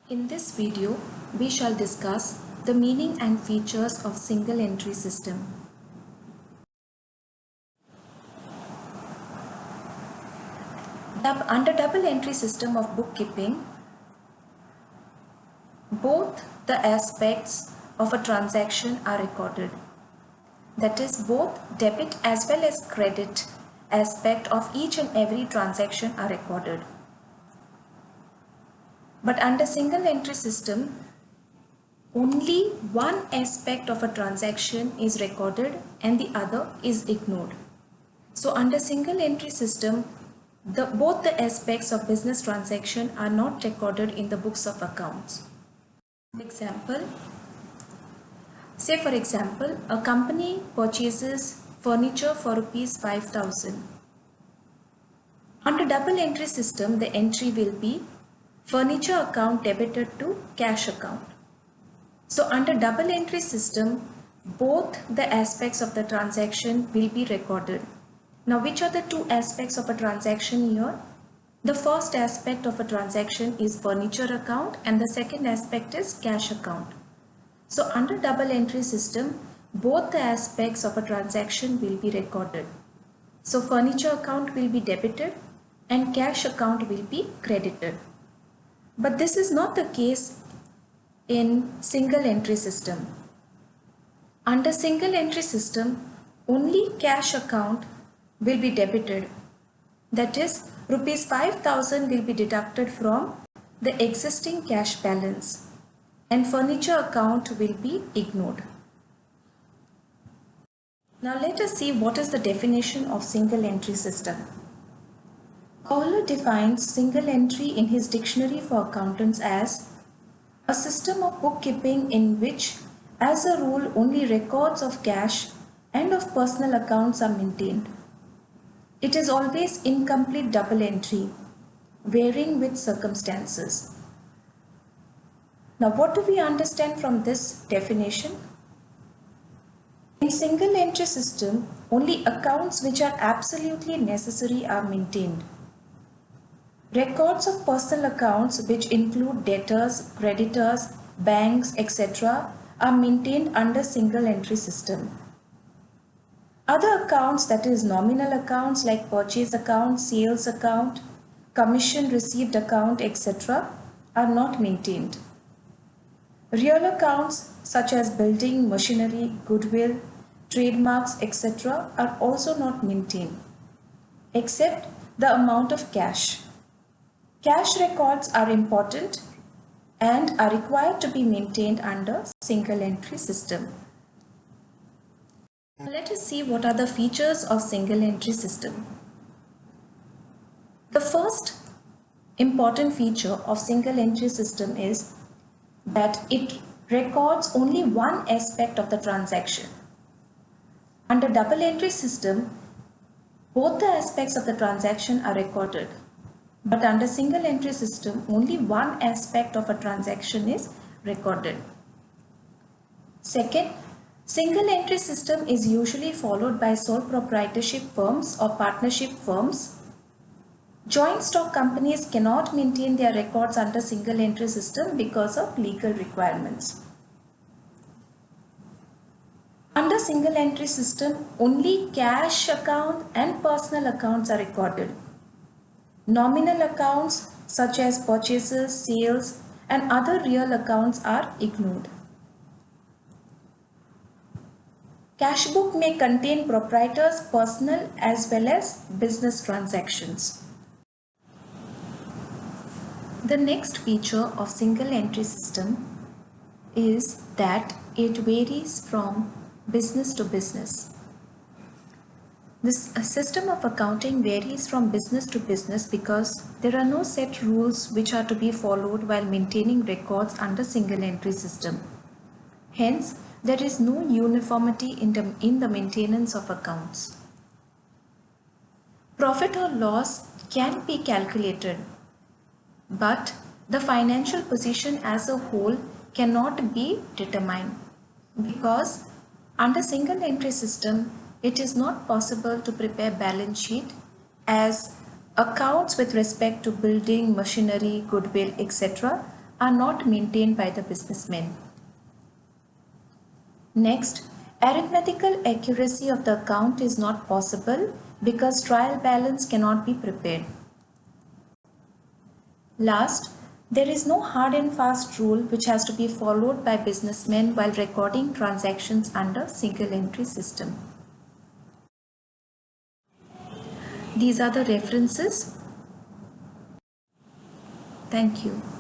In this video, we shall discuss the meaning and features of single entry system. Under double entry system of bookkeeping, both the aspects of a transaction are recorded. That is, both debit as well as credit aspect of each and every transaction are recorded. But under single entry system, only one aspect of a transaction is recorded and the other is ignored. So under single entry system, both the aspects of business transaction are not recorded in the books of accounts. Say for example, a company purchases furniture for rupees 5,000. Under double entry system, the entry will be furniture account debited to cash account. So under double entry system, both the aspects of the transaction will be recorded. Now, which are the two aspects of a transaction here? The first aspect of a transaction is furniture account and the second aspect is cash account. So under double entry system, both the aspects of a transaction will be recorded. So furniture account will be debited and cash account will be credited. But this is not the case in single entry system. Under single entry system, only cash account will be debited. That is, rupees 5,000 will be deducted from the existing cash balance and furniture account will be ignored. Now let us see what is the definition of single entry system. Kohler defines single entry in his dictionary for accountants as a system of bookkeeping in which, as a rule, only records of cash and of personal accounts are maintained. It is always incomplete double entry, varying with circumstances. Now, what do we understand from this definition? In single entry system, only accounts which are absolutely necessary are maintained. Records of personal accounts, which include debtors, creditors, banks, etc., are maintained under single entry system. Other accounts, that is nominal accounts like purchase account, sales account, commission received account, etc., are not maintained. Real accounts such as building, machinery, goodwill, trademarks, etc., are also not maintained, except the amount of cash. Cash records are important and are required to be maintained under single entry system. Let us see what are the features of single entry system. The first important feature of single entry system is that it records only one aspect of the transaction. Under double entry system, both the aspects of the transaction are recorded. But under single entry system, only one aspect of a transaction is recorded. Second, single entry system is usually followed by sole proprietorship firms or partnership firms. Joint stock companies cannot maintain their records under single entry system because of legal requirements. Under single entry system, only cash account and personal accounts are recorded. Nominal accounts such as purchases, sales, and other real accounts are ignored. Cash book may contain proprietors' personal as well as business transactions. The next feature of single entry system is that it varies from business to business. This system of accounting varies from business to business because there are no set rules which are to be followed while maintaining records under single entry system. Hence, there is no uniformity in the maintenance of accounts. Profit or loss can be calculated, but the financial position as a whole cannot be determined because under single entry system, it is not possible to prepare balance sheet as accounts with respect to building, machinery, goodwill, etc. are not maintained by the businessmen. Next, arithmetical accuracy of the account is not possible because trial balance cannot be prepared. Last, there is no hard and fast rule which has to be followed by businessmen while recording transactions under single entry system. These are the references. Thank you.